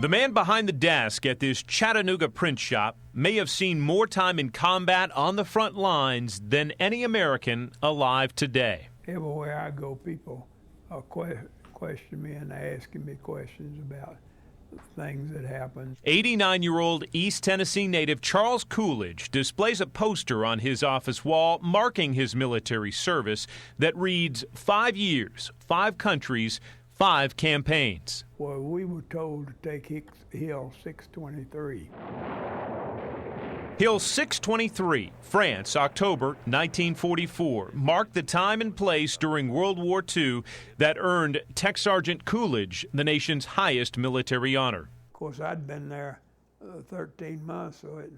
The man behind the desk at this Chattanooga print shop may have seen more time in combat on the front lines than any American alive today. Everywhere I go, people are question me and asking me questions about things that happened. 89-year-old East Tennessee native Charles Coolidge displays a poster on his office wall marking his military service that reads 5 years, 5 countries, 5 campaigns. Well, we were told to take Hill 623. Hill 623, France, October 1944, marked the time and place during World War II that earned Tech Sergeant Coolidge the nation's highest military honor. Of course, I'd been there 13 months, so it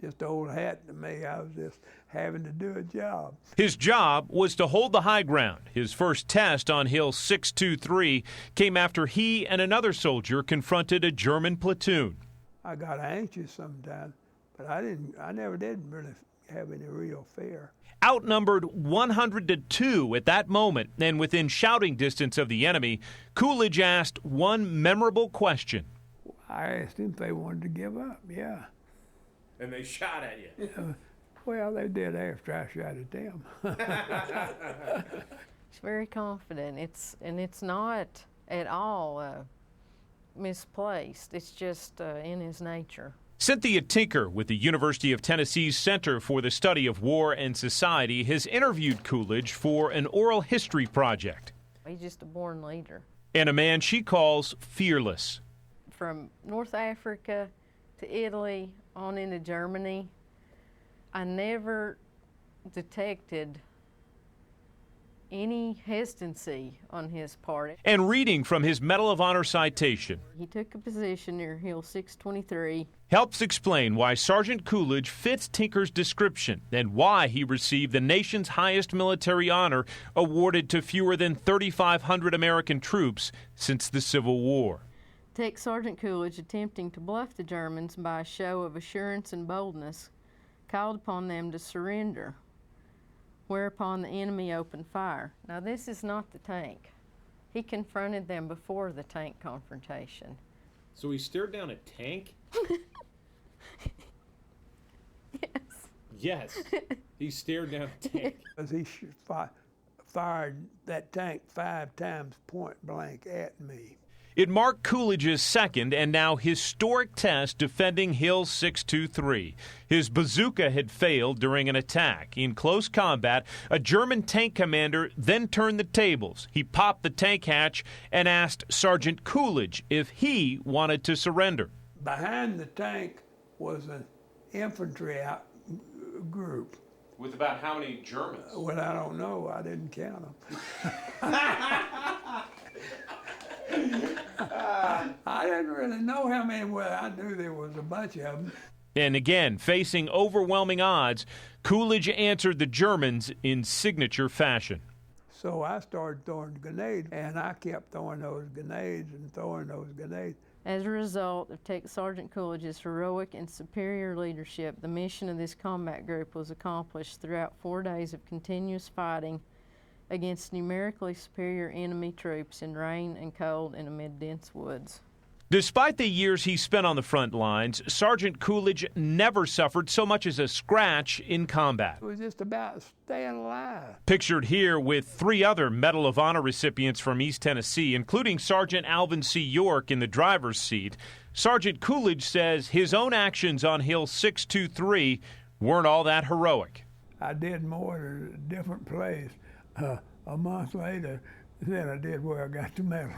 just old hat to me. I was just having to do a job. His job was to hold the high ground. His first test on Hill 623 came after he and another soldier confronted a German platoon. I got anxious sometimes, but I never did really have any real fear. Outnumbered 100 to 2 at that moment and within shouting distance of the enemy, Coolidge asked one memorable question. I asked them if they wanted to give up, yeah. And they shot at you. Well, they did after I shot at them. He's very confident. It's not at all misplaced. It's just in his nature. Cynthia Tinker with the University of Tennessee's Center for the Study of War and Society has interviewed Coolidge for an oral history project. He's just a born leader. And a man she calls fearless. From North Africa to Italy on into Germany, I never detected any hesitancy on his part. And reading from his Medal of Honor citation, he took a position near Hill 623. Helps explain why Sergeant Coolidge fits Tinker's description and why he received the nation's highest military honor awarded to fewer than 3,500 American troops since the Civil War. Tech Sergeant Coolidge, attempting to bluff the Germans by a show of assurance and boldness, called upon them to surrender, whereupon the enemy opened fire. Now, this is not the tank. He confronted them before the tank confrontation. So he stared down a tank? Yes. Yes, he stared down a tank. He fired that tank 5 times point blank at me. It marked Coolidge's second and now historic test defending Hill 623. His bazooka had failed during an attack. In close combat, a German tank commander then turned the tables. He popped the tank hatch and asked Sergeant Coolidge if he wanted to surrender. Behind the tank was an infantry group. With about how many Germans? Well, I don't know. I didn't count them. I didn't really know how many were. I knew there was a bunch of them. And again, facing overwhelming odds, Coolidge answered the Germans in signature fashion. So I started throwing grenades, and I kept throwing those grenades and throwing those grenades. As a result of Tech Sergeant Coolidge's heroic and superior leadership, the mission of this combat group was accomplished throughout 4 days of continuous fighting against numerically superior enemy troops in rain and cold and amid dense woods. Despite the years he spent on the front lines, Sergeant Coolidge never suffered so much as a scratch in combat. It was just about staying alive. Pictured here with 3 other Medal of Honor recipients from East Tennessee, including Sergeant Alvin C. York in the driver's seat, Sergeant Coolidge says his own actions on Hill 623 weren't all that heroic. I did more at a different place a month later than I did where I got the medal.